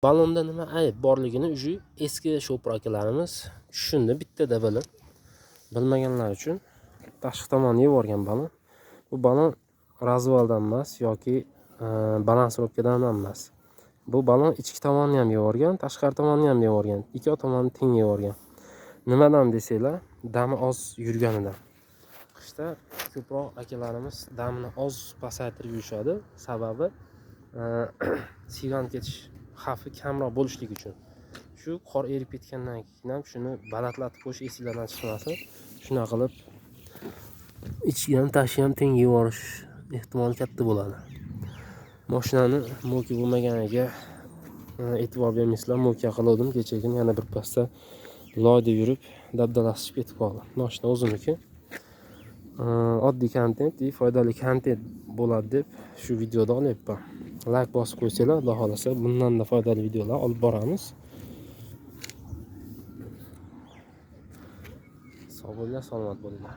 Balonda nima ayb borligini uji eski shopir akalarimiz tushundi bittada bilib. Bilmaganlar uchun tashqi tomonni yevorgan balon. Bu balon razvaldan emas yoki balansировкаdan emas. Bu balon ichki tomonni ham yevorgan, tashqari tomonni ham yevorgan. Ikki tomonni teng yevorgan. Nimadan desanglar, dami oz yurganidan. Qishda ko'proq akalarimiz damini oz pasaytirib yurishadi. Sababi siygan ketish xavfi kamroq bo'lishligi uchun. Shu qor erib ketgandan keyin ham shuni balandlatib qo'yish esingizdan chiqmasin. Shuna qilib ichki ham tashi ham teng yevorish ehtimoli katta bo'ladi. Mashinani mo'ki bo'lmaganiga e'tibor bermaysizlar. Mo'ka qildim kechagina yana bir pasda loyda yurib dabdalashib ketib qoldi. Mashina o'ziniki. Oddiy kontent, foydali kontent bo'ladi deb shu videoda olyapman. Like bosib qo'ysanglar, xudo xolasa bundan-da foydali videolar olib boramiz. Sog' bo'linglar, salomat bo'linglar.